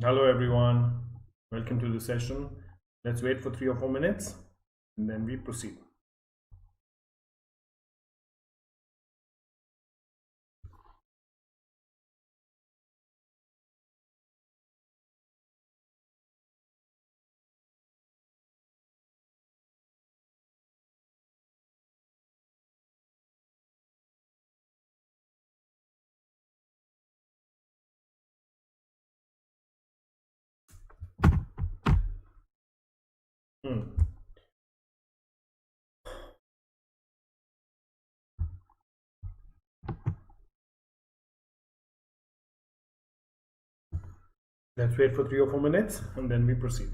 Hello everyone, welcome to the session. Let's wait for 3 or 4 minutes and then we proceed. Hmm. Let's wait for 3 or 4 minutes and then we proceed.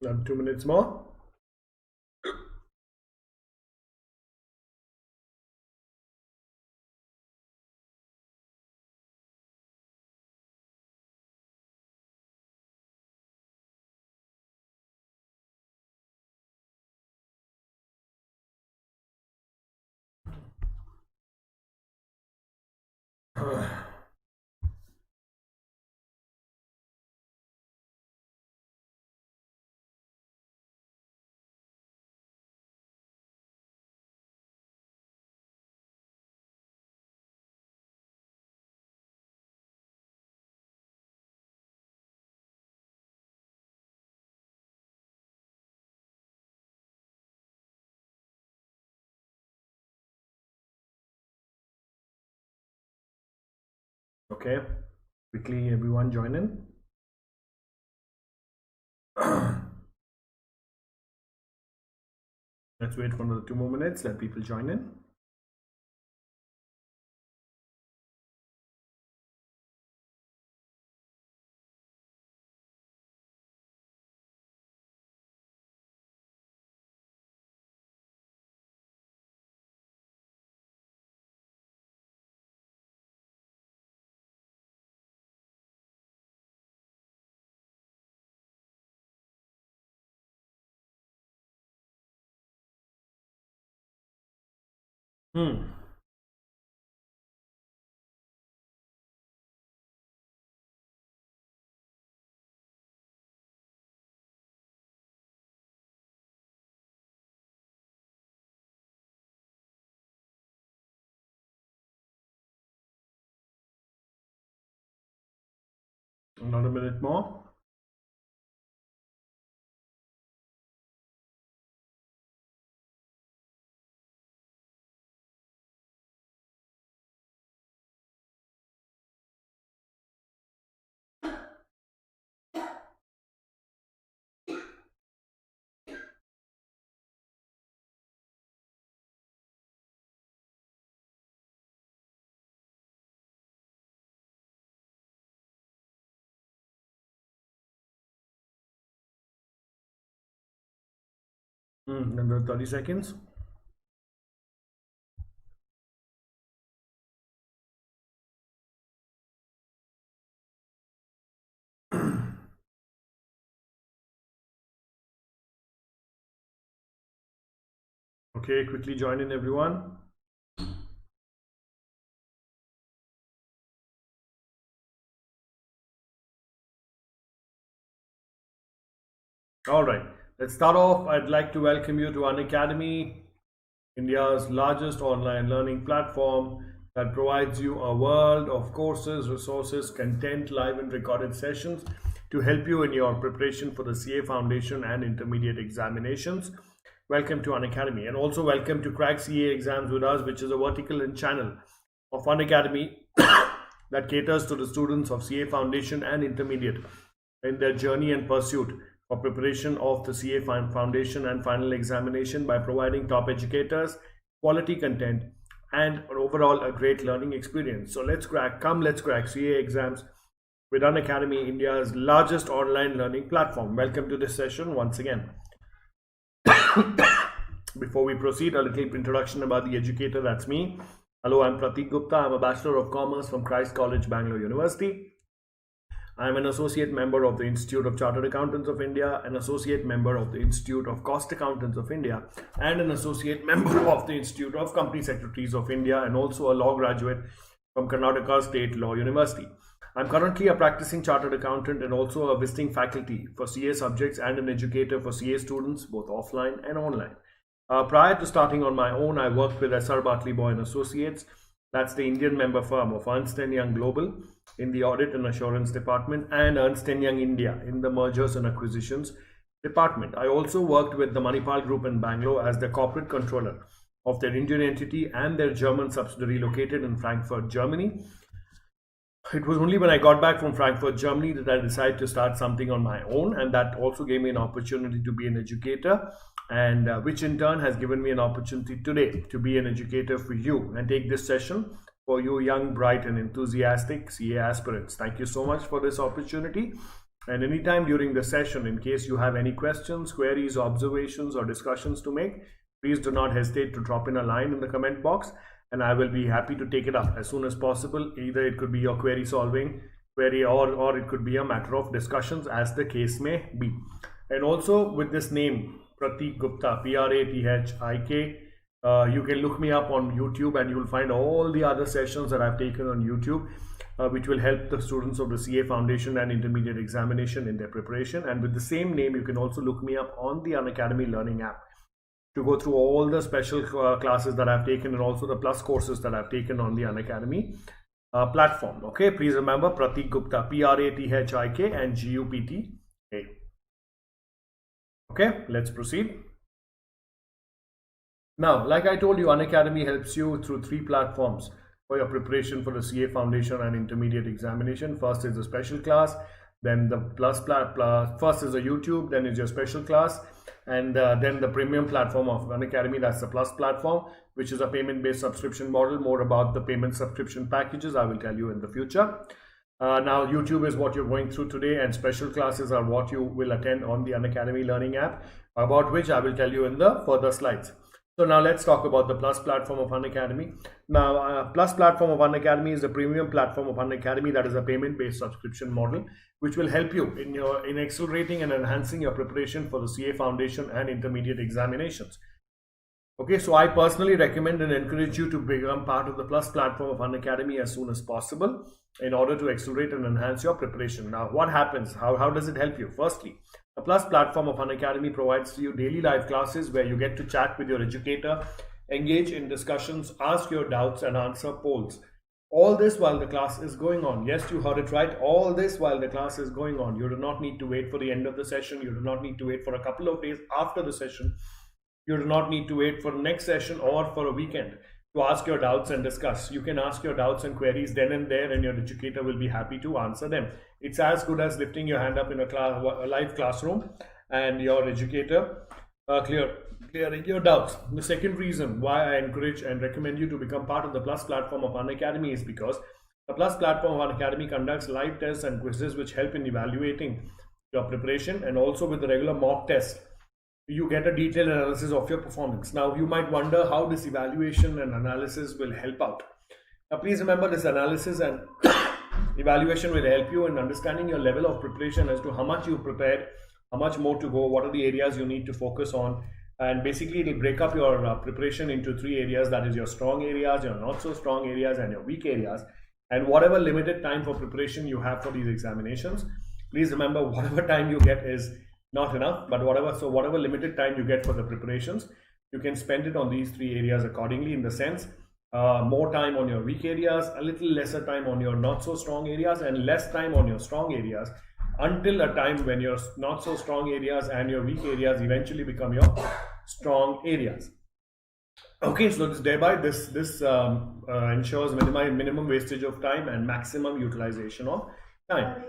Yeah. 2 minutes more. Okay, quickly everyone join in. Let's wait for another 2 more minutes, let people join in. Hmm. Another minute more. Another 30 seconds. Okay, quickly join in everyone. All right, let's start off. I'd like to welcome you to Unacademy, India's largest online learning platform that provides you a world of courses, resources, content, live and recorded sessions to help you in your preparation for the CA Foundation and Intermediate examinations. Welcome to Unacademy, and also welcome to Crack CA Exams with Us, which is a vertical and channel of Unacademy that caters to the students of CA Foundation and Intermediate. in their journey and pursuit for preparation of the CA Foundation and final examination by providing top educators, quality content, and overall a great learning experience. So let's crack CA exams with Unacademy, India's largest online learning platform. Welcome to this session once again. Before we proceed, a little introduction about the educator. That's me. Hello, I'm Prathik Gupta. I'm a Bachelor of Commerce from Christ College, Bangalore University. I'm an associate member of the Institute of Chartered Accountants of India, an associate member of the Institute of Cost Accountants of India, and an associate member of the Institute of Company Secretaries of India, and also a law graduate from Karnataka State Law University. I'm currently a practicing chartered accountant and also a visiting faculty for CA subjects and an educator for CA students, both offline and online. Prior to starting on my own, I worked with SR Bartley Boy and Associates. That's the Indian member firm of Ernst & Young Global in the Audit and Assurance Department, and Ernst & Young India in the Mergers and Acquisitions Department. I also worked with the Manipal Group in Bangalore as the corporate controller of their Indian entity and their German subsidiary located in Frankfurt, Germany. It was only when I got back from Frankfurt, Germany, that I decided to start something on my own, and that also gave me an opportunity to be an educator, and which in turn has given me an opportunity today to be an educator for you and take this session for you young, bright and enthusiastic CA aspirants. Thank you so much for this opportunity, and anytime during the session, in case you have any questions, queries, observations or discussions to make, please do not hesitate to drop in a line in the comment box, and I will be happy to take it up as soon as possible. Either it could be your query solving query or it could be a matter of discussions, as the case may be. And also with this name, Prathik Gupta, Prathik, you can look me up on YouTube and you will find all the other sessions that I've taken on YouTube, which will help the students of the CA Foundation and Intermediate Examination in their preparation. And with the same name, you can also look me up on the Unacademy Learning app to go through all the special classes that I've taken and also the plus courses that I've taken on the Unacademy platform. Okay, please remember Prathik Gupta, Prathik and Gupta. Okay, let's proceed. Now, like I told you, Unacademy helps you through 3 platforms for your preparation for the CA Foundation and Intermediate Examination. First is the special class, then the first is the YouTube, then is your special class, and then the premium platform of Unacademy, that's the plus platform, which is a payment-based subscription model. More about the payment subscription packages I will tell you in the future. Now, YouTube is what you're going through today, and special classes are what you will attend on the Unacademy Learning app, about which I will tell you in the further slides. So now let's talk about the Plus platform of Unacademy. Now, Plus platform of Unacademy is the premium platform of Unacademy, that is a payment-based subscription model, which will help you in accelerating and enhancing your preparation for the CA Foundation and Intermediate Examinations. Okay, so I personally recommend and encourage you to become part of the Plus platform of Unacademy as soon as possible in order to accelerate and enhance your preparation. Now, what happens? How does it help you? Firstly, the Plus platform of Unacademy provides you daily live classes where you get to chat with your educator, engage in discussions, ask your doubts and answer polls. All this while the class is going on. Yes, you heard it right. All this while the class is going on. You do not need to wait for the end of the session. You do not need to wait for a couple of days after the session. You do not need to wait for the next session or for a weekend to ask your doubts and discuss. You can ask your doubts and queries then and there, and your educator will be happy to answer them. It's as good as lifting your hand up in a live classroom and your educator clearing your doubts. The second reason why I encourage and recommend you to become part of the Plus platform of Unacademy is because the Plus platform of Unacademy conducts live tests and quizzes which help in evaluating your preparation, and also with the regular mock test you get a detailed analysis of your performance. Now, you might wonder how this evaluation and analysis will help out. Now, please remember, this analysis and evaluation will help you in understanding your level of preparation as to how much you've prepared, how much more to go, what are the areas you need to focus on, and basically it will break up your preparation into 3 areas, that is your strong areas, your not so strong areas, and your weak areas. And whatever limited time for preparation you have for these examinations, please remember, whatever time you get is not enough, but whatever limited time you get for the preparations, you can spend it on these 3 areas accordingly, in the sense more time on your weak areas, a little lesser time on your not so strong areas, and less time on your strong areas, until a time when your not so strong areas and your weak areas eventually become your strong areas. Okay, so this ensures minimum wastage of time and maximum utilization of time.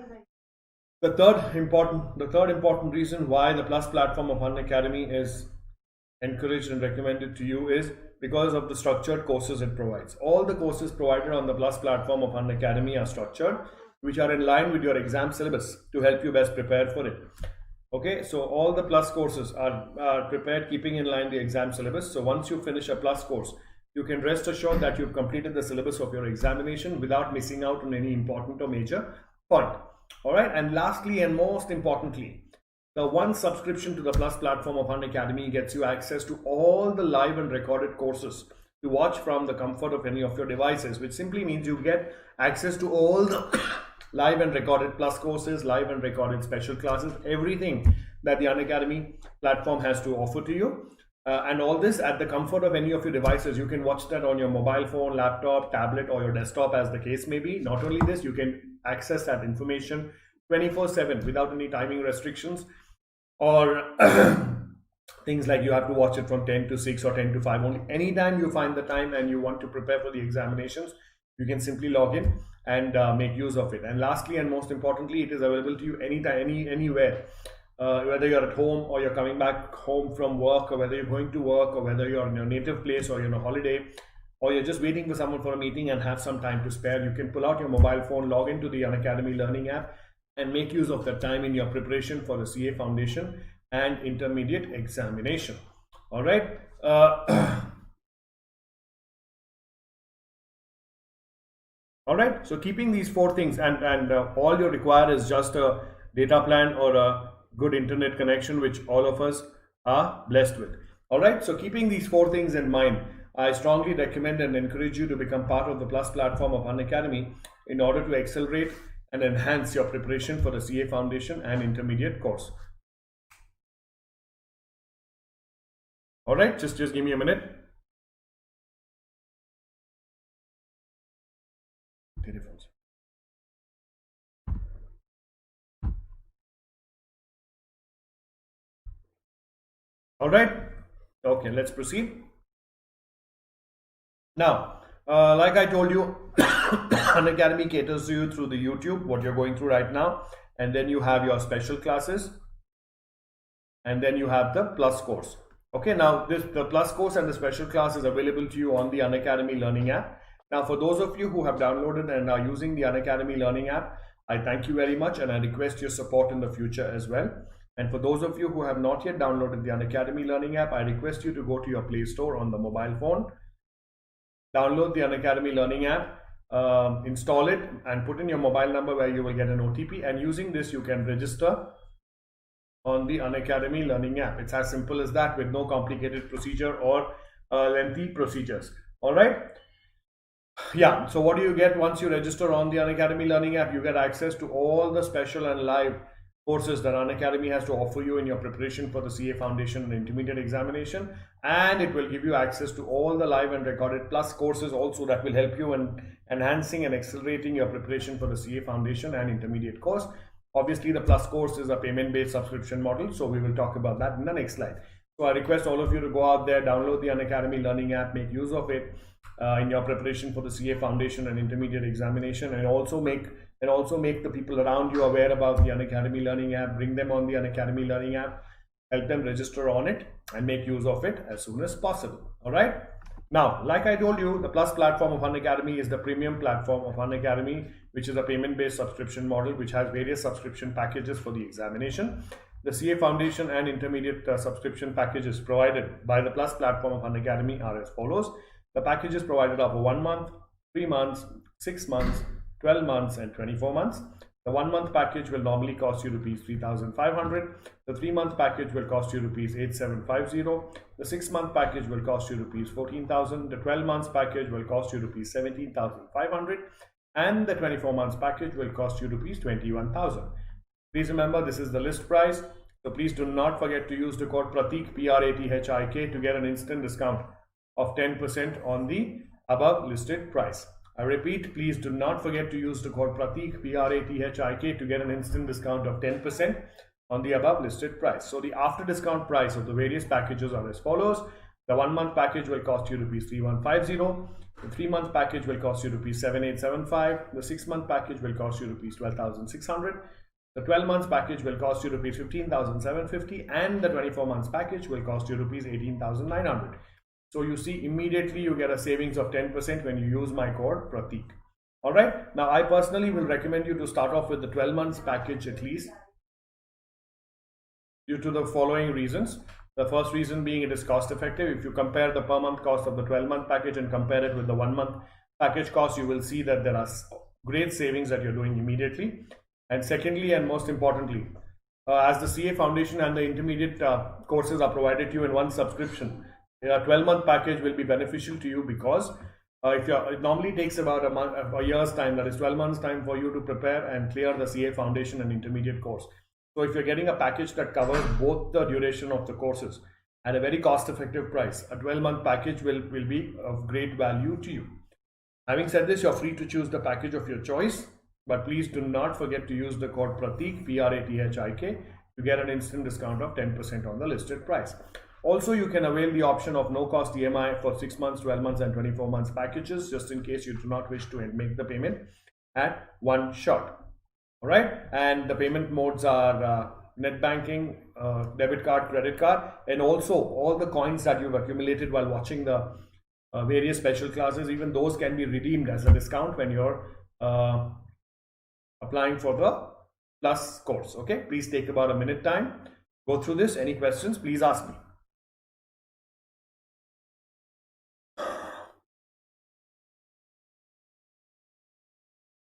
The third important reason why the Plus platform of Unacademy is encouraged and recommended to you is because of the structured courses it provides. All the courses provided on the Plus platform of Unacademy are structured, which are in line with your exam syllabus to help you best prepare for it. Okay, so all the Plus courses are prepared keeping in line the exam syllabus. So once you finish a Plus course, you can rest assured that you've completed the syllabus of your examination without missing out on any important or major point. All right, and lastly and most importantly, the one subscription to the Plus platform of Unacademy gets you access to all the live and recorded courses to watch from the comfort of any of your devices, which simply means you get access to all the live and recorded Plus courses, live and recorded special classes, everything that the Unacademy platform has to offer to you. And all this at the comfort of any of your devices. You can watch that on your mobile phone, laptop, tablet, or your desktop, as the case may be. Not only this, you can access that information 24/7 without any timing restrictions or things like you have to watch it from 10 to 6 or 10 to 5 only. Anytime you find the time and you want to prepare for the examinations, you can simply log in and make use of it. And lastly and most importantly, it is available to you anytime, anywhere. Whether you're at home or you're coming back home from work, or whether you're going to work, or whether you're in your native place or you're on a holiday, or you're just waiting for someone for a meeting and have some time to spare, you can pull out your mobile phone, log into the Unacademy Learning app, and make use of that time in your preparation for the CA Foundation and Intermediate examination. All right. All right. So keeping these four things, and all you require is just a data plan or a good internet connection, which all of us are blessed with. All right. So keeping these four things in mind, I strongly recommend and encourage you to become part of the Plus platform of Unacademy in order to accelerate and enhance your preparation for the CA Foundation and Intermediate course. All right, just give me a minute. All right, okay, let's proceed. Now, like I told you, Unacademy caters to you through the YouTube, what you're going through right now, and then you have your special classes, and then you have the Plus course. Okay, now the Plus course and the special class is available to you on the Unacademy Learning app. Now, for those of you who have downloaded and are using the Unacademy Learning app, I thank you very much, and I request your support in the future as well. And for those of you who have not yet downloaded the Unacademy Learning app, I request you to go to your Play Store on the mobile phone, download the Unacademy Learning app, install it, and put in your mobile number where you will get an OTP. And using this, you can register on the Unacademy Learning app. It's as simple as that, with no complicated procedure or lengthy procedures. All right. Yeah. So what do you get once you register on the Unacademy Learning app? You get access to all the special and live courses that Unacademy has to offer you in your preparation for the CA Foundation and Intermediate examination, and it will give you access to all the live and recorded Plus courses also that will help you in enhancing and accelerating your preparation for the CA Foundation and Intermediate course. Obviously, the Plus course is a payment-based subscription model, so we will talk about that in the next slide. So I request all of you to go out there, download the Unacademy Learning app, make use of it in your preparation for the CA Foundation and Intermediate examination, and also make the people around you aware about the Unacademy Learning app. Bring them on the Unacademy Learning app, help them register on it, and make use of it as soon as possible. All right. Now, like I told you, the Plus platform of Unacademy is the premium platform of Unacademy, which is a payment-based subscription model, which has various subscription packages for the examination. The CA Foundation and Intermediate subscription packages provided by the Plus platform of Unacademy are as follows. The packages provided are for 1 month, 3 months, 6 months, 12 months, and 24 months. The 1 month package will normally cost you rupees 3,500. The 3 month package will cost you rupees 8,750. The 6 month package will cost you rupees 14,000. The 12 months package will cost you rupees 17,500. And the 24 months package will cost you rupees 21,000. Please remember, this is the list price. So please do not forget to use the code Prathik, Prathik, to get an instant discount of 10% on the above listed price. I repeat, please do not forget to use the code Prathik, Prathik, to get an instant discount of 10% on the above listed price. So the after discount price of the various packages are as follows. The 1 month package will cost you rupees 3,150. The 3 month package will cost you rupees 7,875. The 6 month package will cost you rupees 12,600. The 12 months package will cost you rupees 15,750 and the 24 months package will cost you rupees 18,900. So you see, immediately you get a savings of 10% when you use my code Pratik. Alright, now I personally will recommend you to start off with the 12 months package at least, due to the following reasons. The first reason being it is cost effective. If you compare the per month cost of the 12-month package and compare it with the 1-month package cost, you will see that there are great savings that you're doing immediately. And secondly, and most importantly, as the CA Foundation and the intermediate courses are provided to you in one subscription, a 12-month package will be beneficial to you because it normally takes about a year's time, that is 12 months time, for you to prepare and clear the CA Foundation and intermediate course. So if you're getting a package that covers both the duration of the courses at a very cost-effective price, a 12-month package will be of great value to you. Having said this, you're free to choose the package of your choice, but please do not forget to use the code Pratik, Prathik, to get an instant discount of 10% on the listed price. Also, you can avail the option of no-cost EMI for 6 months, 12 months and 24 months packages, just in case you do not wish to make the payment at one shot. All right, and the payment modes are net banking, debit card, credit card, and also all the coins that you've accumulated while watching the various special classes, even those can be redeemed as a discount when you're applying for the plus course. Okay, please take about a minute time, go through this. Any questions, please ask me.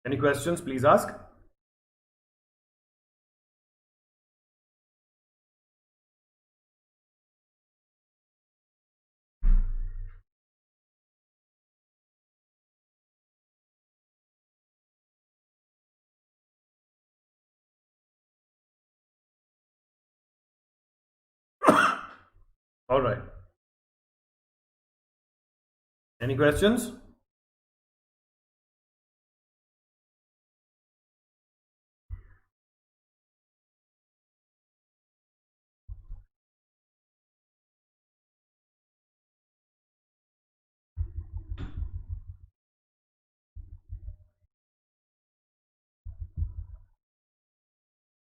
Any questions, please ask. All right. Any questions?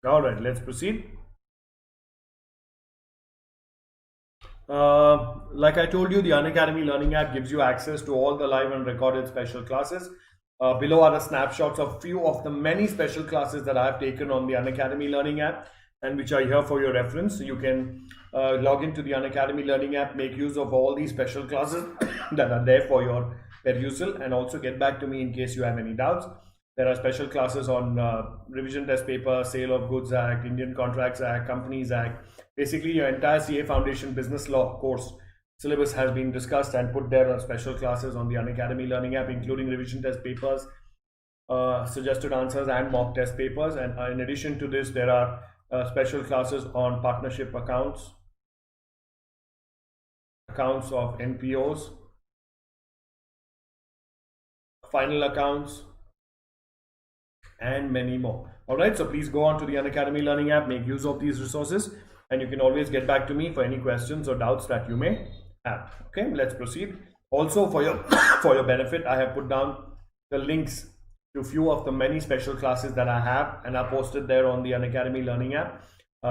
All right, let's proceed. Like I told you, the Unacademy Learning app gives you access to all the live and recorded special classes. Below are the snapshots of few of the many special classes that I have taken on the Unacademy Learning app and which are here for your reference. So you can log into the Unacademy Learning app, make use of all these special classes that are there for your perusal, and also get back to me in case you have any doubts. There are special classes on revision test paper, Sale of Goods Act, Indian Contracts Act, Companies Act. Basically, your entire CA Foundation Business Law course syllabus has been discussed and put there on special classes on the Unacademy Learning app, including revision test papers, suggested answers and mock test papers. And in addition to this, there are special classes on partnership accounts, accounts of NPOs, final accounts, and many more. All right, so please go on to the Unacademy Learning app, make use of these resources, and you can always get back to me for any questions or doubts that you may have. Okay, let's proceed. Also, for your for your benefit, I have put down the links to few of the many special classes that I have and are posted there on the Unacademy Learning app.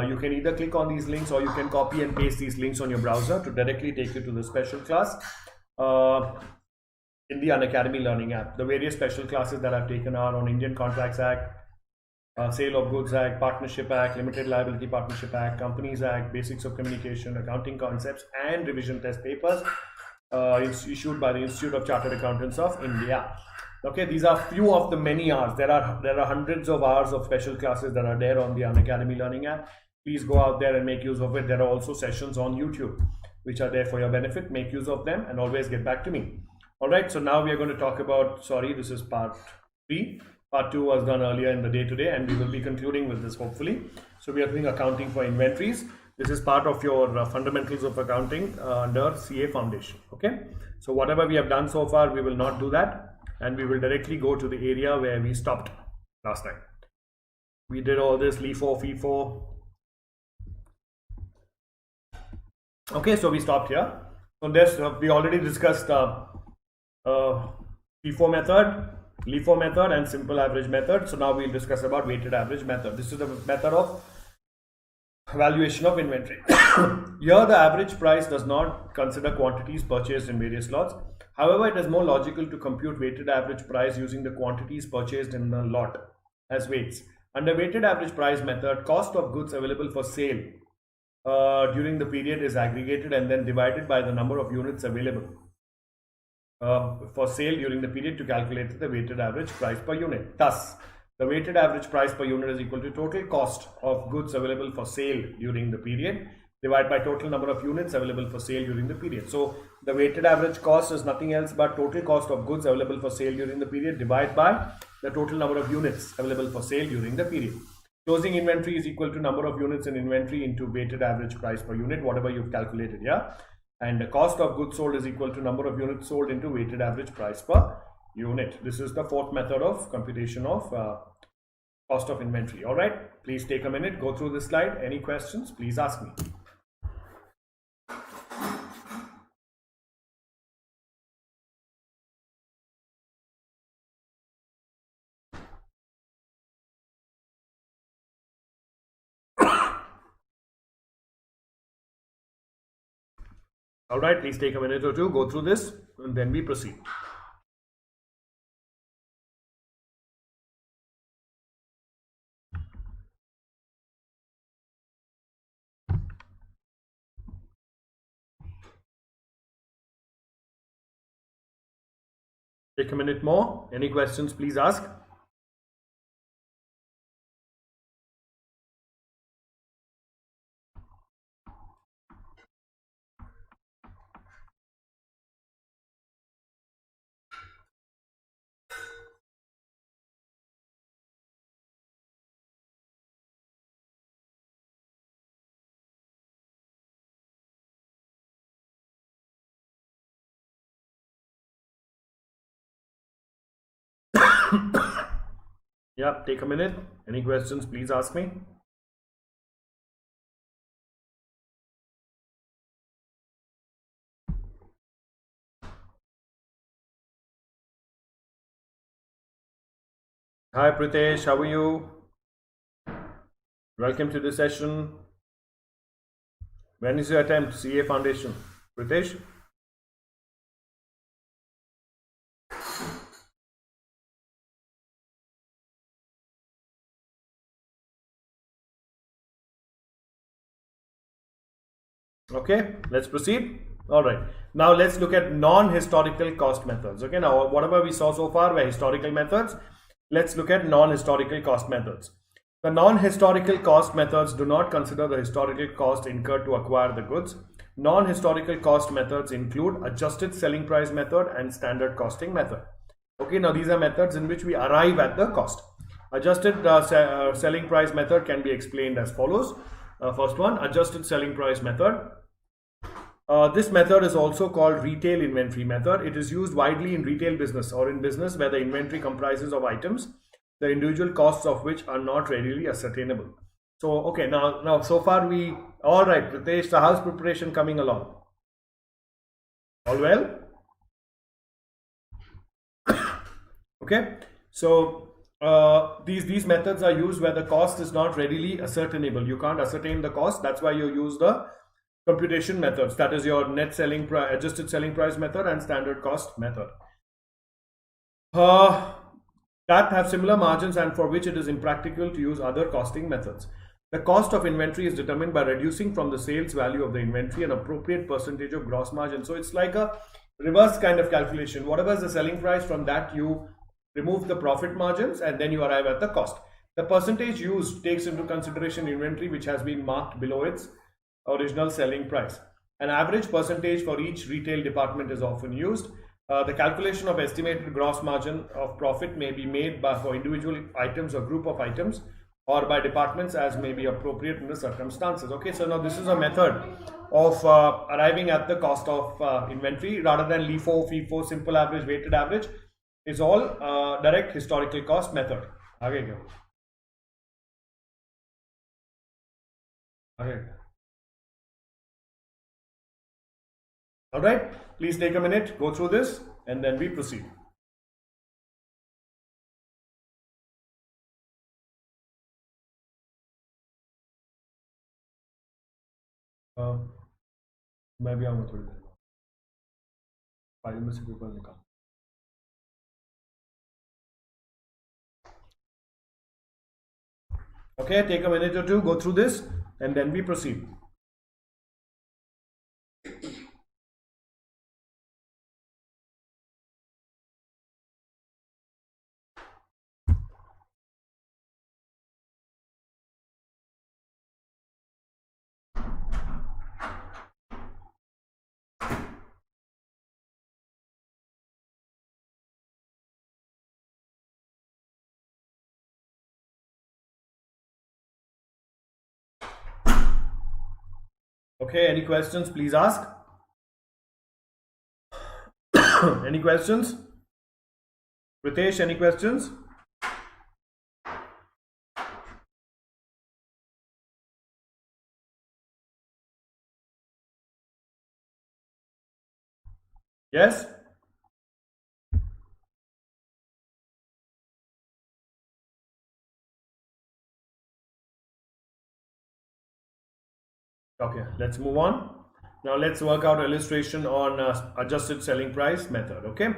You can either click on these links or you can copy and paste these links on your browser to directly take you to the special class in the Unacademy Learning app. The various special classes that I've taken are on Indian Contracts Act, Sale of Goods Act, Partnership Act, Limited Liability Partnership Act, Companies Act, Basics of Communication, Accounting Concepts, and Revision Test Papers. It's issued by the Institute of Chartered Accountants of India. Okay, these are few of the many hours. There are hundreds of hours of special classes that are there on the Unacademy Learning app. Please go out there and make use of it. There are also sessions on YouTube which are there for your benefit. Make use of them and always get back to me. All right, so now we are going to talk about, this is part 3. Part 2 was done earlier in the day today, and we will be concluding with this hopefully. So we are doing accounting for inventories. This is part of your fundamentals of accounting under CA Foundation. Okay, so whatever we have done so far, we will not do that, and we will directly go to the area where we stopped last time. We did all this LIFO, FIFO. Okay, so we stopped here. So this we already discussed FIFO method, LIFO method and simple average method. So now we'll discuss about weighted average method. This is the method of valuation of inventory. Here the average price does not consider quantities purchased in various lots. However, it is more logical to compute weighted average price using the quantities purchased in a lot as weights. Under weighted average price method, cost of goods available for sale during the period is aggregated and then divided by the number of units available for sale during the period to calculate the weighted average price per unit. Thus, the weighted average price per unit is equal to total cost of goods available for sale during the period divided by total number of units available for sale during the period. So, the weighted average cost is nothing else but total cost of goods available for sale during the period divided by the total number of units available for sale during the period. Closing inventory is equal to number of units in inventory into weighted average price per unit, whatever you've calculated, yeah. And the cost of goods sold is equal to number of units sold into weighted average price per unit. This is the fourth method of computation of cost of inventory. All right, please take a minute, go through this slide. Any questions, please ask me. All right, please take a minute or two, go through this, and then we proceed. Take a minute more. Any questions, please ask. Yeah, take a minute. Any questions, please ask me. Hi Pritesh, how are you? Welcome to the session. When is your attempt? CA Foundation. Pritesh? Okay, let's proceed. All right. Now let's look at non-historical cost methods. Okay, now whatever we saw so far were historical methods. Let's look at non-historical cost methods. The non-historical cost methods do not consider the historical cost incurred to acquire the goods. Non-historical cost methods include adjusted selling price method and standard costing method. Okay, now these are methods in which we arrive at the cost. Adjusted selling price method can be explained as follows. First one, adjusted selling price method. This method is also called retail inventory method. It is used widely in retail business or in business where the inventory comprises of items, the individual costs of which are not readily ascertainable. So, okay, now so far we, all right, Pritesh, the house preparation coming along. All well? Okay, so these methods are used where the cost is not readily ascertainable. You can't ascertain the cost. That's why you use the computation methods, that is your net selling price, adjusted selling price method and standard cost method. That have similar margins and for which it is impractical to use other costing methods. The cost of inventory is determined by reducing from the sales value of the inventory an appropriate percentage of gross margin. So it's like a reverse kind of calculation. Whatever is the selling price, from that you remove the profit margins and then you arrive at the cost. The percentage used takes into consideration inventory which has been marked below its original selling price. An average percentage for each retail department is often used. The calculation of estimated gross margin of profit may be made for individual items or group of items or by departments as may be appropriate in the circumstances. Okay, so now this is a method of arriving at the cost of inventory rather than LIFO, FIFO, simple average, weighted average. Is all direct historical cost method. Okay, go. Okay. All right, please take a minute, go through this, and then we proceed. मैं भी आऊँगा थोड़ी देर में, file में से paper निकाल. Okay, take a minute or two, go through this, and then we proceed. Okay, any questions? Please ask. Any questions? Pritesh, any questions? Yes? Okay, let's move on. Now let's work out illustration on adjusted selling price method. Okay,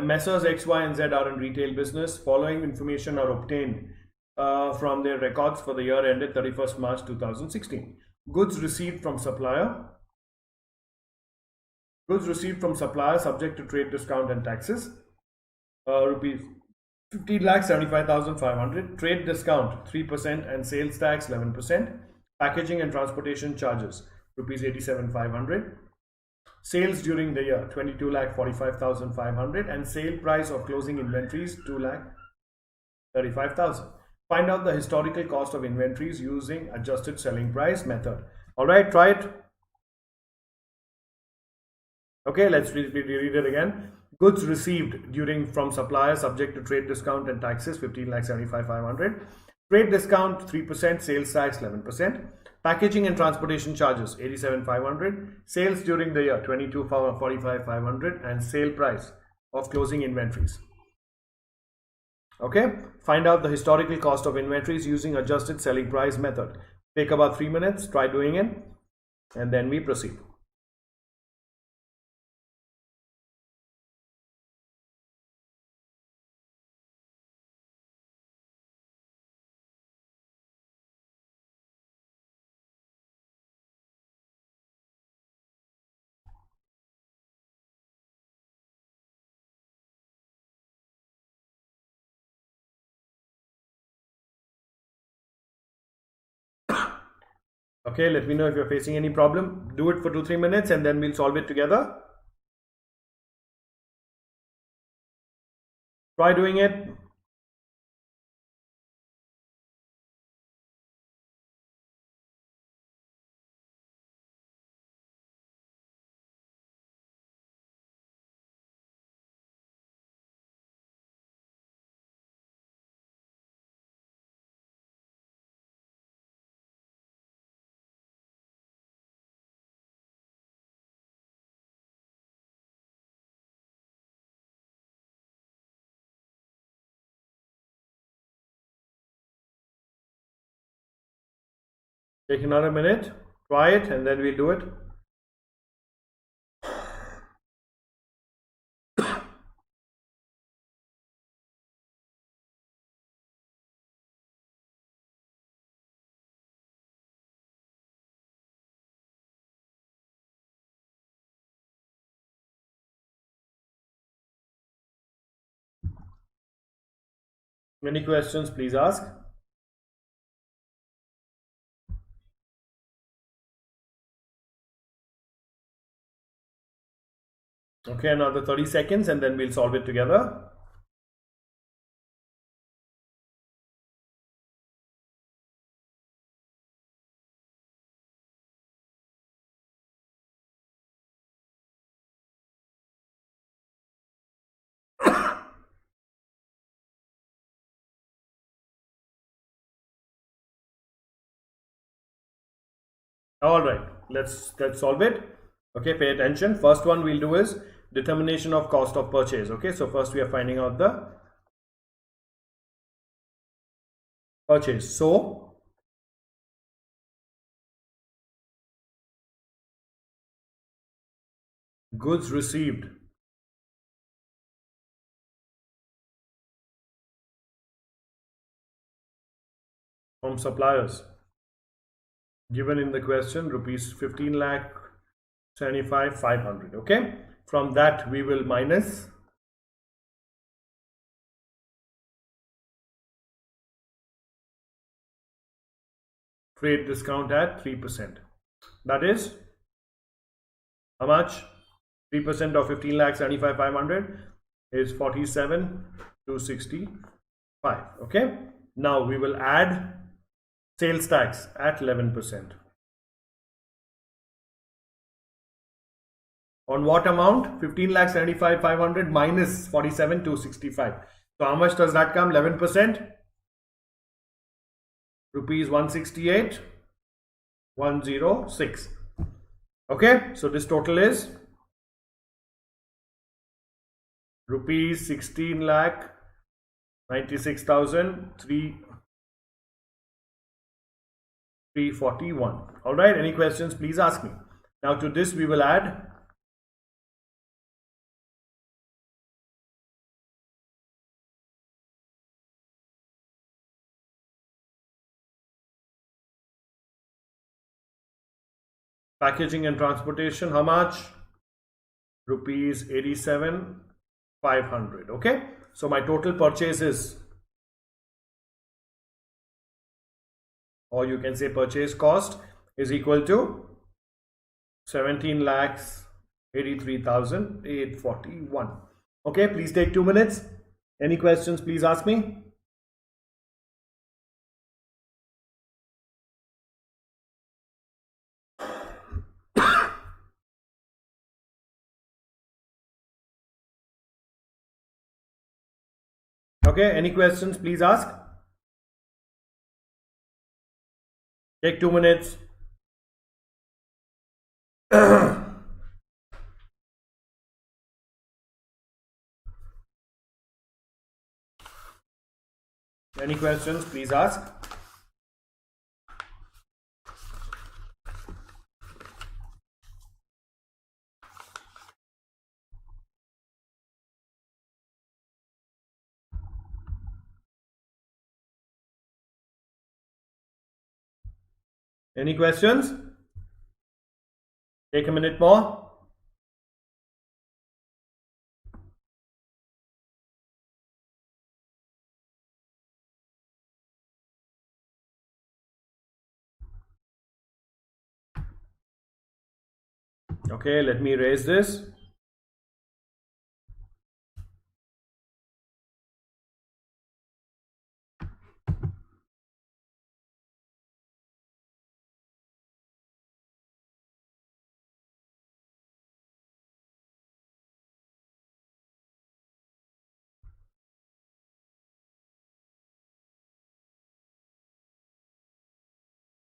Messrs X, Y, and Z are in retail business. Following information are obtained from their records for the year ended 31st March 2016. Goods received from supplier. Goods received from supplier subject to trade discount and taxes. Rupees 15,75,500. Trade discount 3% and sales tax 11%. Packaging and transportation charges rupees 87,500. Sales during the year 22,45,500 and sale price of closing inventories 2,35,000. Find out the historical cost of inventories using adjusted selling price method. All right, try it. Okay, let's read it again. Goods received from supplier subject to trade discount and taxes 15,75,500. Trade discount 3%, sales tax 11%. Packaging and transportation charges 87,500. Sales during the year 22,45,500 and sale price of closing inventories. Okay, find out the historical cost of inventories using adjusted selling price method. Take about 3 minutes, try doing it, and then we proceed. Okay, let me know if you're facing any problem. Do it for 2-3 minutes and then we'll solve it together. Try doing it. Take another minute, try it, and then we'll do it. Any questions, please ask. Okay, another 30 seconds and then we'll solve it together. All right, let's solve it. Okay, pay attention. First one we'll do is determination of cost of purchase. Okay, so first we are finding out the purchase. So goods received from suppliers given in the question, rupees 15 lakh 75 500. Okay, from that we will minus freight discount at 3%. That is how much? 3% of 15 lakh 75 500 is 47 265. Okay, now we will add sales tax at 11%. On what amount? 15 lakh 75 500 minus 47 265. So how much does that come? 11%. Rupees 168 106. Okay, so this total is rupees 16 lakh 96,341. All right, any questions, please ask me. Now to this we will add packaging and transportation. How much? Rupees 87 500. Okay, so my total purchases, or you can say purchase cost, is equal to 17 lakhs 83,841. Okay, please take 2 minutes. Any questions, please ask me. Okay, any questions, please ask. Take 2 minutes. Any questions, please ask. Any questions? Take a minute more. Okay, let me erase this.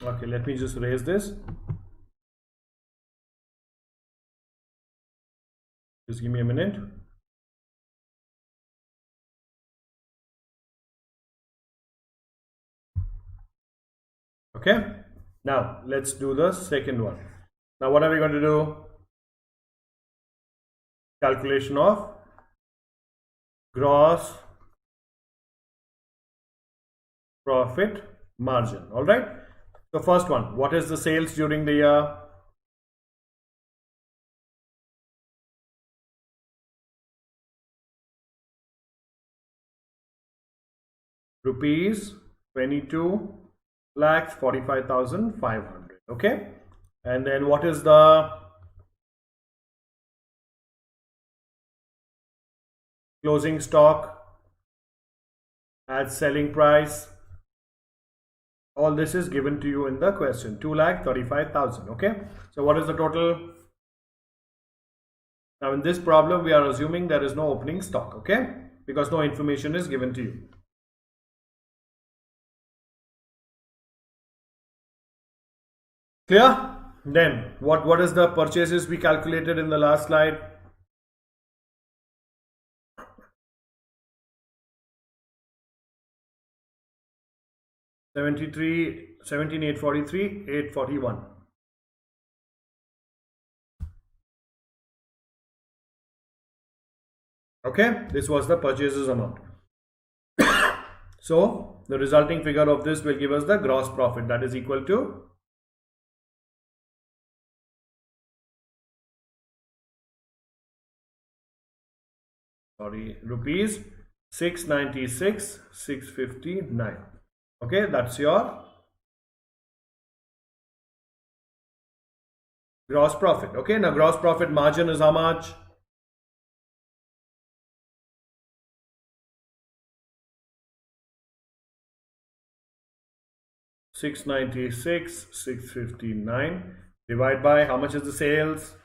Okay, let me just erase this. Just give me a minute. Okay, now let's do the second one. Now what are we going to do? Calculation of gross profit margin. All right, the first one, what is the sales during the year? Rupees 22 lakhs 45,500. Okay, and then what is the closing stock at selling price? All this is given to you in the question, 2,35,000. Okay, so what is the total? Now in this problem we are assuming there is no opening stock, okay, because no information is given to you. Clear? Then what is the purchases we calculated in the last slide? $17,843, $841. Okay, this was the purchases amount. So the resulting figure of this will give us the gross profit, that is equal to rupees 696,659. Okay, that's your gross profit. Okay, now gross profit margin is how much? $696,659 divide by how much is the sales?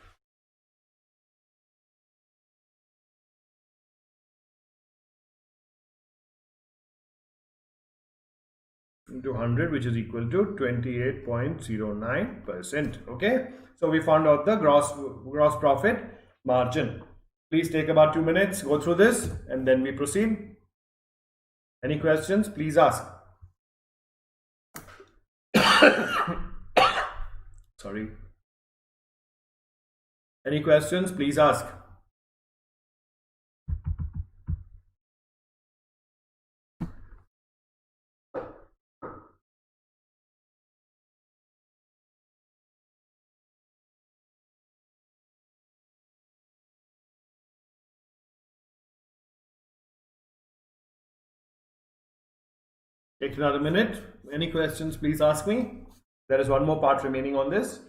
Into 100, which is equal to 28.09%. Okay, so we found out the gross profit margin. Please take about 2 minutes, go through this, and then we proceed. Any questions, please ask. Sorry. Any questions, please ask. Take another minute. Any questions, please ask me. There is one more part remaining on this.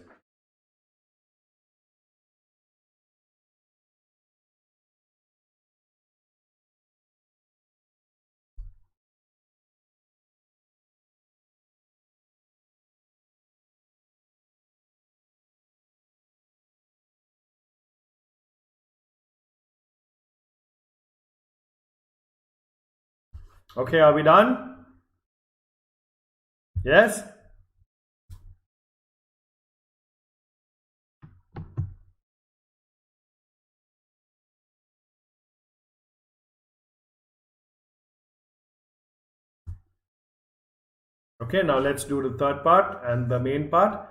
Okay, are we done? Yes? Okay, now let's do the third part and the main part.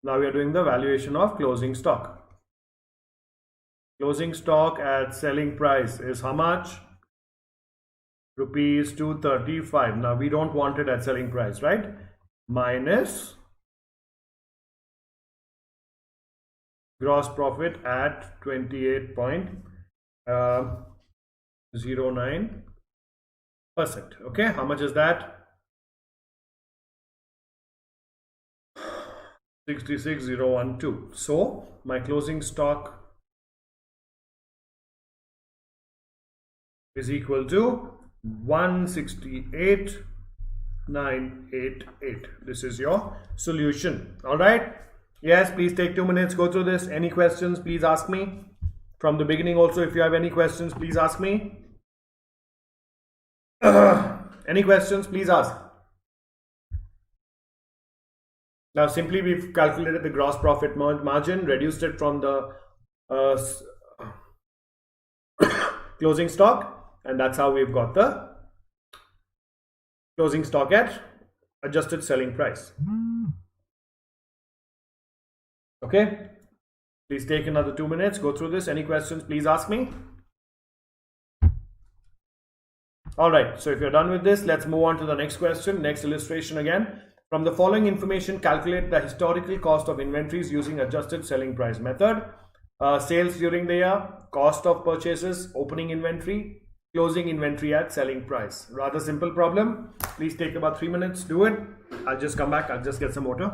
Now we are doing the valuation of closing stock. Closing stock at selling price is how much? Rupees 235. Now we don't want it at selling price, right? Minus gross profit at 28.09%. Okay, how much is that? 66,012. So my closing stock is equal to 168,988. This is your solution. All right. Yes, please take 2 minutes, go through this. Any questions, please ask me. From the beginning also, if you have any questions, please ask me. Any questions, please ask. Now simply we've calculated the gross profit margin, reduced it from the closing stock, and that's how we've got the closing stock at adjusted selling price. Okay, please take another 2 minutes, go through this. Any questions, please ask me. All right, so if you're done with this, let's move on to the next question, next illustration again. From the following information, calculate the historical cost of inventories using adjusted selling price method. Sales during the year, cost of purchases, opening inventory, closing inventory at selling price. Rather simple problem. Please take about 3 minutes, do it. I'll just come back, I'll just get some water.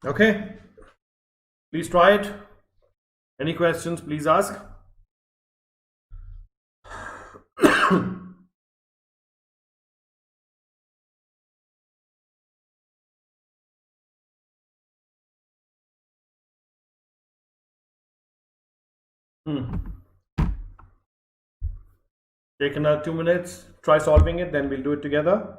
Okay, please try it. Any questions, please ask. Take another 2 minutes. Try solving it, then we'll do it together.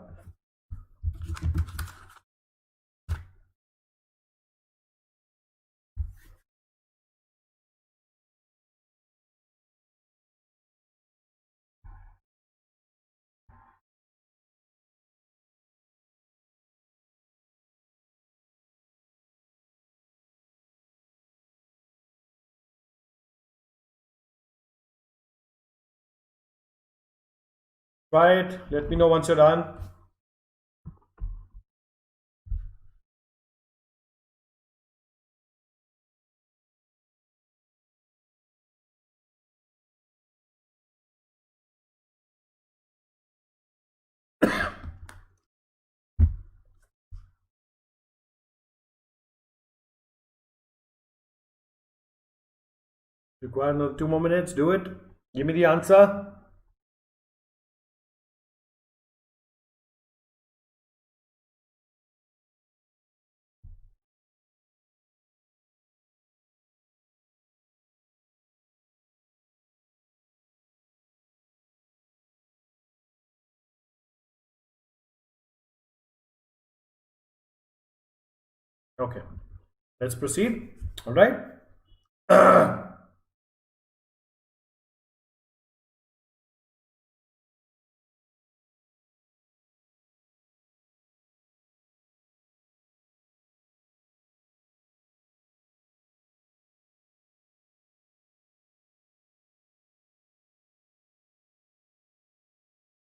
Try it. Let me know once you're done. Require another 2 more minutes. Do it. Give me the answer. Okay. Let's proceed. All right.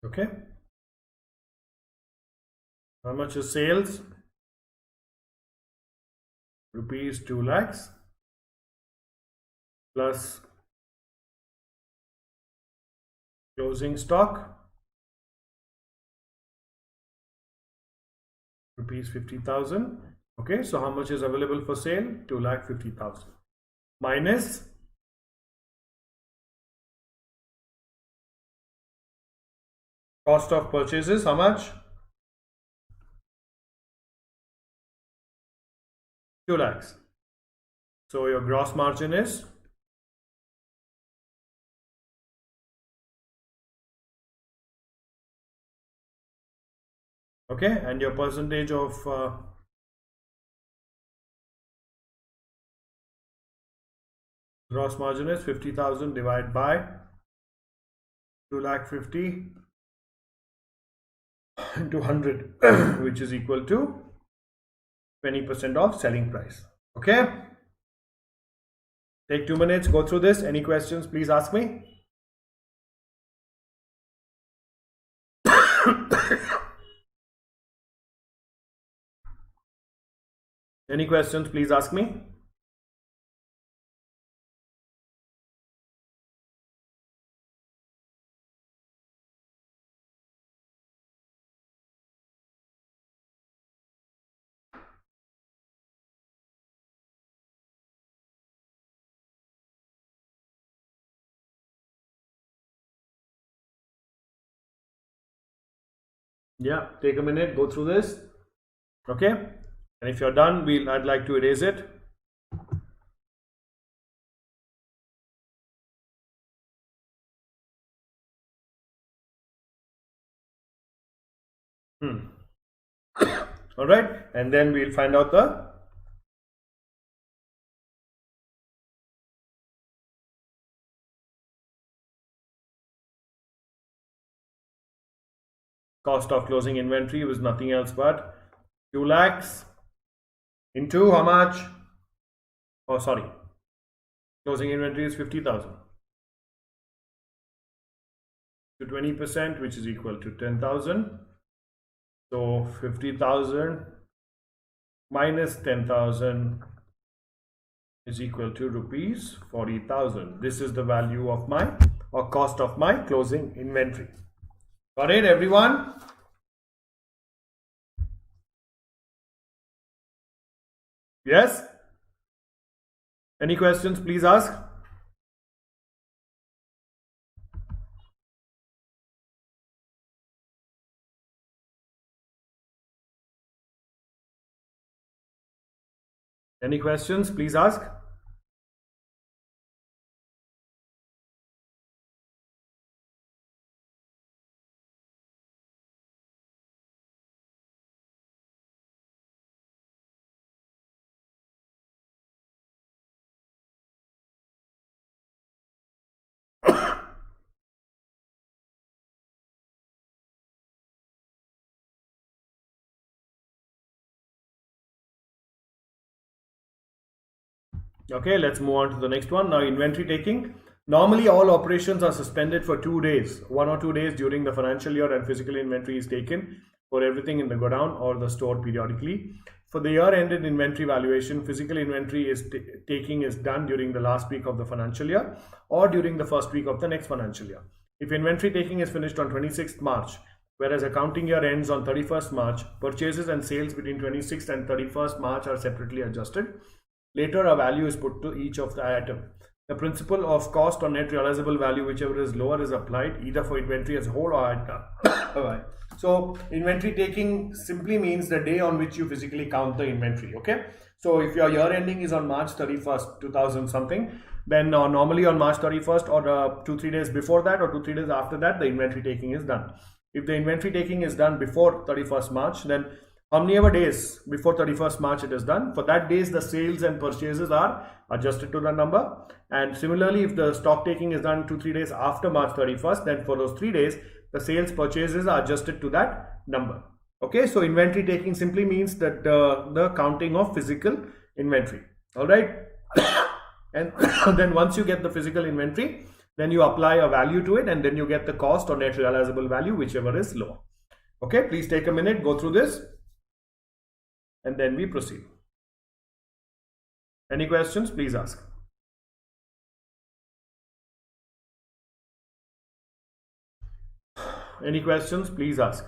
Okay. How much is sales? Rupees 2 lakhs plus closing stock rupees 50,000. Okay, so how much is available for sale? 2,50,000 minus cost of purchases. How much? 2 lakhs. So your gross margin is okay, and your percentage of gross margin is 50,000 divided by 2,50,000 into 100, which is equal to 20% of selling price. Okay, take 2 minutes, go through this. Any questions, please ask me. Any questions, please ask me. Yeah, take a minute, go through this. Okay, and if you're done, I'd like to erase it. All right, and then we'll find out the cost of closing inventory was nothing else but 2 lakhs into how much? Oh, sorry. Closing inventory is 50,000 to 20%, which is equal to 10,000. So 50,000 minus 10,000 is equal to rupees 40,000. This is the value of my or cost of my closing inventory. Got it, everyone? Yes? Any questions, please ask. Any questions, please ask. Okay, let's move on to the next one. Now, inventory taking. Normally, all operations are suspended for 2 days, 1 or 2 days during the financial year, and physical inventory is taken for everything in the godown or the store periodically. For the year-ended inventory valuation, physical inventory taking is done during the last week of the financial year or during the first week of the next financial year. If inventory taking is finished on 26th March, whereas accounting year ends on 31st March, purchases and sales between 26th and 31st March are separately adjusted. Later, a value is put to each of the item. The principle of cost or net realizable value, whichever is lower, is applied either for inventory as a whole or item. So, inventory taking simply means the day on which you physically count the inventory. Okay. So, if your year ending is on March 31st, 2000 something, then normally on March 31st or 2-3 days before that or 2-3 days after that, the inventory taking is done. If the inventory taking is done before 31st March, then how many ever days before 31st March it is done, for that days the sales and purchases are adjusted to the number. And similarly, if the stock taking is done 2-3 days after March 31st, then for those 3 days the sales purchases are adjusted to that number. Okay, so inventory taking simply means that the counting of physical inventory. All right. And then once you get the physical inventory, then you apply a value to it, and then you get the cost or net realizable value, whichever is lower. Okay, please take a minute, go through this, and then we proceed. Any questions, please ask. Any questions, please ask.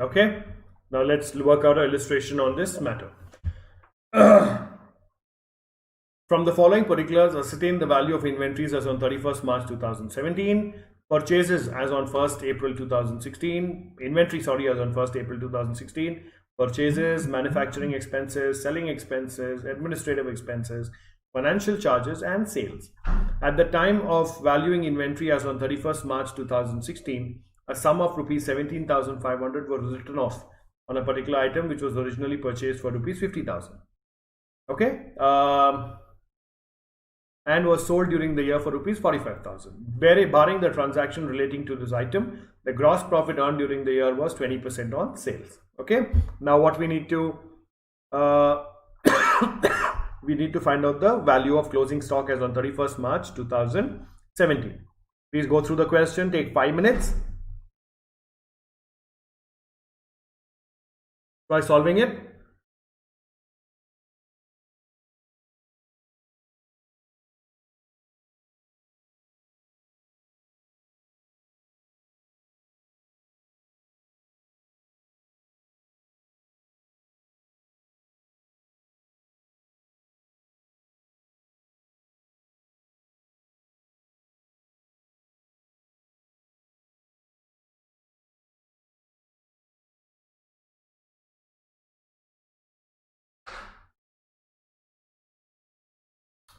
Okay, now let's work out an illustration on this matter. From the following particulars, ascertain the value of inventories as on 31st March 2017, purchases as on 1st April 2016, inventory, sorry, as on 1st April 2016, purchases, manufacturing expenses, selling expenses, administrative expenses, financial charges, and sales. At the time of valuing inventory as on 31st March 2016, a sum of rupees 17,500 was written off on a particular item which was originally purchased for rupees 50,000. Okay. And was sold during the year for rupees 45,000. Barring the transaction relating to this item, the gross profit earned during the year was 20% on sales. Okay. Now what we need to we need to find out the value of closing stock as on 31st March 2017. Please go through the question, take 5 minutes. Try solving it.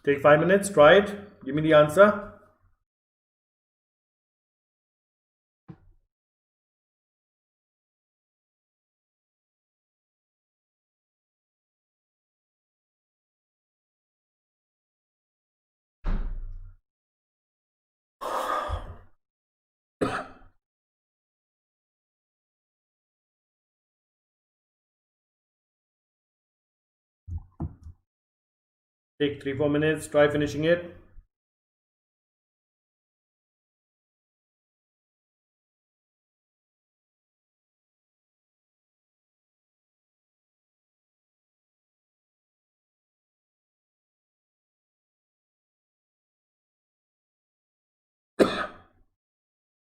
Take 5 minutes, try it, give me the answer. Take 3-4 minutes, try finishing it.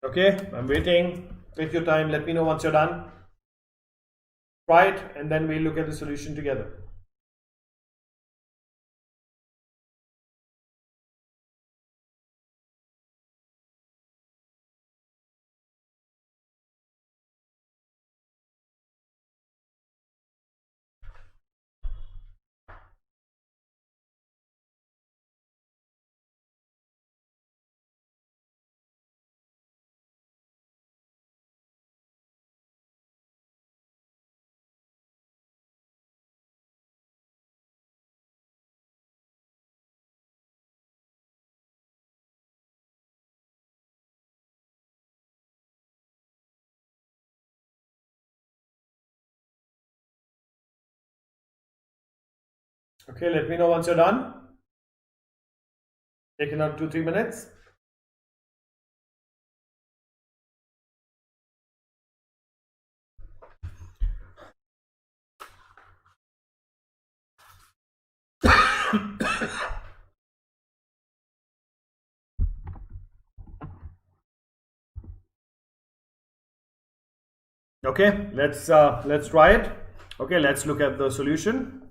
Okay, I'm waiting. Take your time, let me know once you're done. Try it, and then we'll look at the solution together. Okay, let me know once you're done. Taking up 2-3 minutes. Okay, let's try it. Okay, let's look at the solution.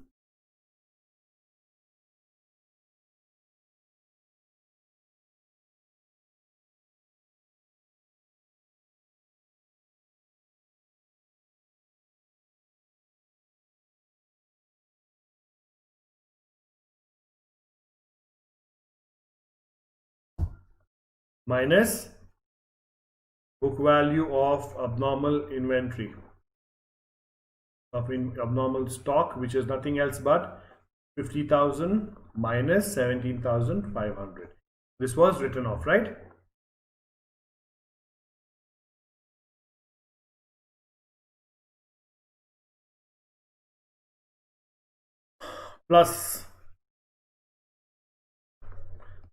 Minus book value of abnormal inventory of abnormal stock, which is nothing else but 50,000 minus 17,500. This was written off, right? Plus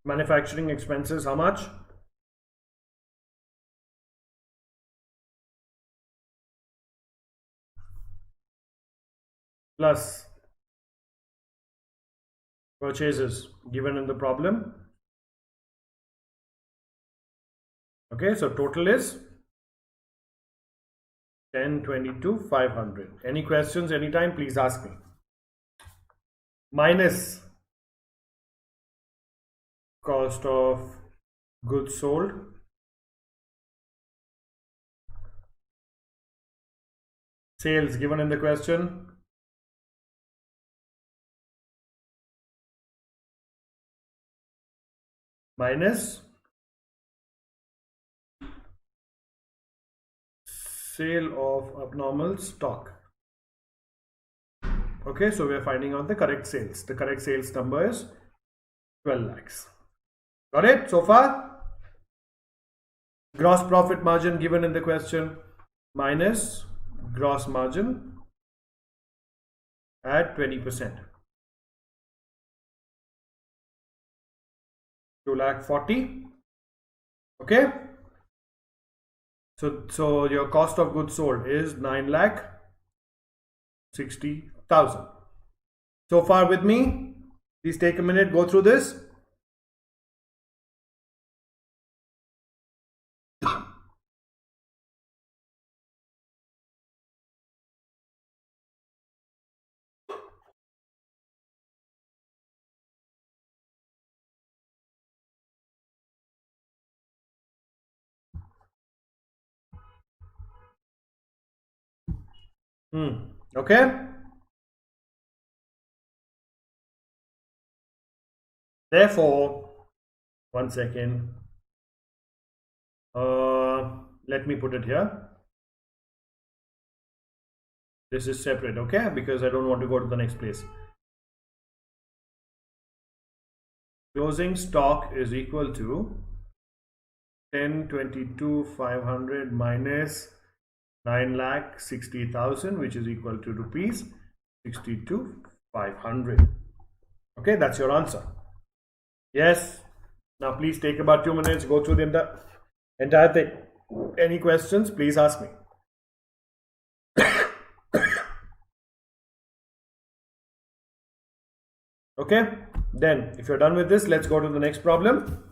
manufacturing expenses, how much? Plus purchases given in the problem. Okay, so total is 1022 500. Any questions anytime, please ask me. Minus cost of goods sold, sales given in the question, minus sale of abnormal stock. Okay, so we are finding out the correct sales. The correct sales number is 12 lakhs. Got it so far? Gross profit margin given in the question, minus gross margin at 20%. 2 lakh 40. Okay. So your cost of goods sold is 9 lakh 60,000. So far with me? Please take a minute, go through this. Okay. Therefore, one second. Let me put it here. This is separate, okay? Because I don't want to go to the next place. Closing stock is equal to 1022 500 minus 9 lakh 60,000, which is equal to rupees 62 500. Okay, that's your answer. Yes. Now please take about 2 minutes, go through the entire thing. Any questions, please ask me. Okay, then if you're done with this, let's go to the next problem.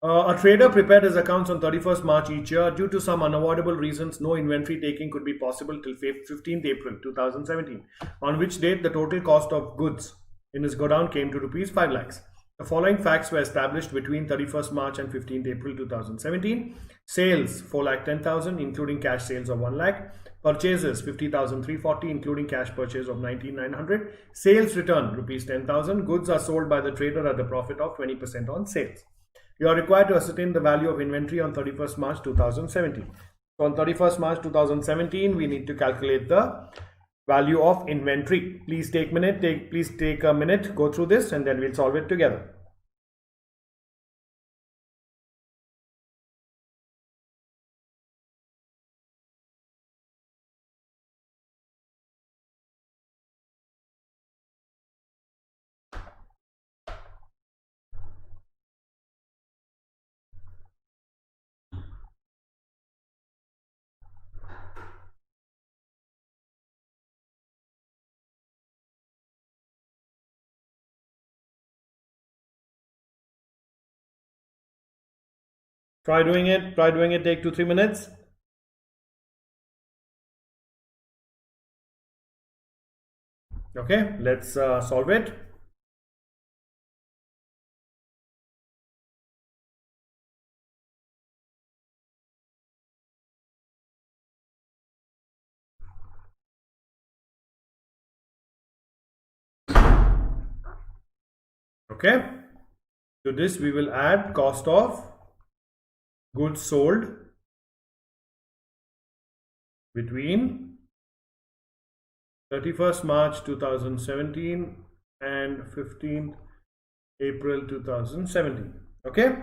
A trader prepared his accounts on 31st March each year. Due to some unavoidable reasons, no inventory taking could be possible till 15th April 2017, on which date the total cost of goods in his godown came to rupees 5 lakhs. The following facts were established between 31st March and 15th April 2017. Sales 4 lakh 10,000, including cash sales of 1 lakh. Purchases 50,340, including cash purchase of 19,900. Sales return rupees 10,000. Goods are sold by the trader at the profit of 20% on sales. You are required to ascertain the value of inventory on 31st March 2017. So on 31st March 2017, we need to calculate the value of inventory. Please take a minute, go through this, and then we'll solve it together. Try doing it. Try doing it. Take 2-3 minutes. Okay, let's solve it. Okay, to this we will add cost of goods sold between 31st March 2017 and 15th April 2017. Okay,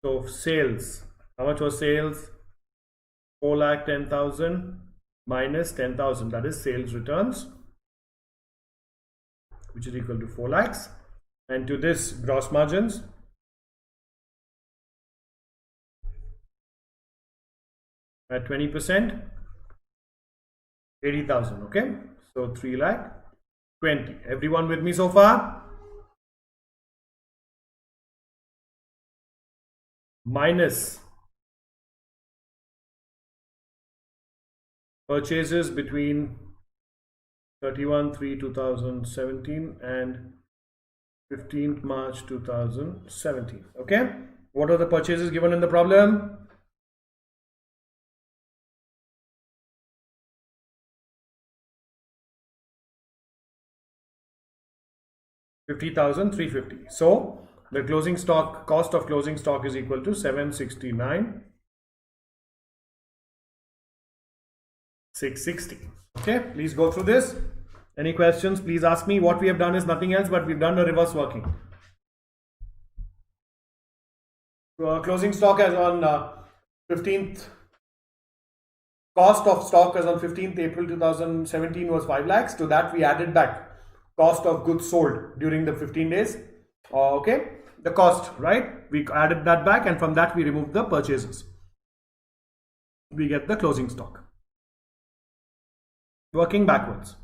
so sales, how much was sales? 4,10,000 minus 10,000, that is sales returns, which is equal to 4 lakhs. And to this, gross margins, at 20%, 80,000. Okay, so 3 lakh 20. Everyone with me so far? Minus purchases between 31/3/2017 and 15th March 2017. Okay, what are the purchases given in the problem? $50,350. So the closing stock, cost of closing stock is equal to 769,660. Okay, please go through this. Any questions, please ask me. What we have done is nothing else, but we've done a reverse working. Closing stock as on 15th, cost of stock as on 15th April 2017 was 5 lakhs. To that we added back cost of goods sold during the 15 days. Okay, the cost, right? We added that back, and from that we removed the purchases. We get the closing stock. Working backwards.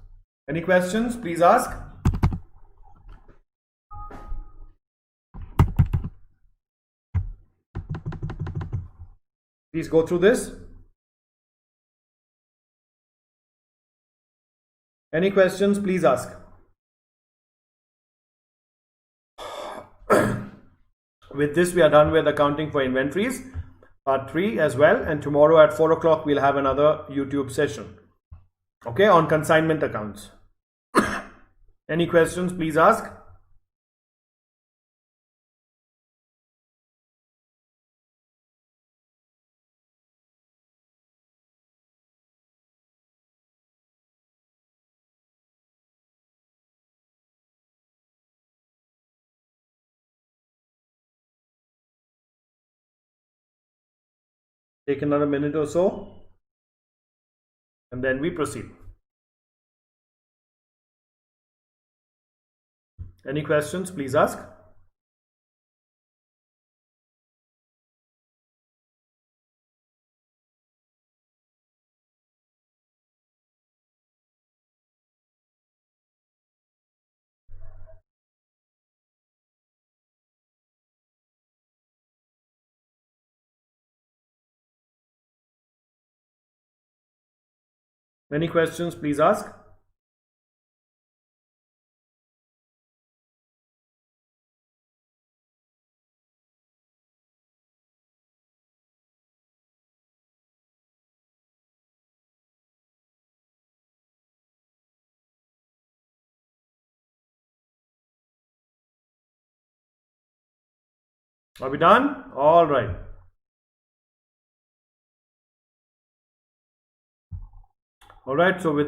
Any questions, please ask. Please go through this. Any questions, please ask. With this, we are done with accounting for inventories, part 3 as well. And tomorrow at 4 o'clock, we'll have another YouTube session. Okay, on consignment accounts. Any questions, please ask. Take another minute or so, and then we proceed. Any questions, please ask. Any questions, please ask. Are we done? All right. All right, so with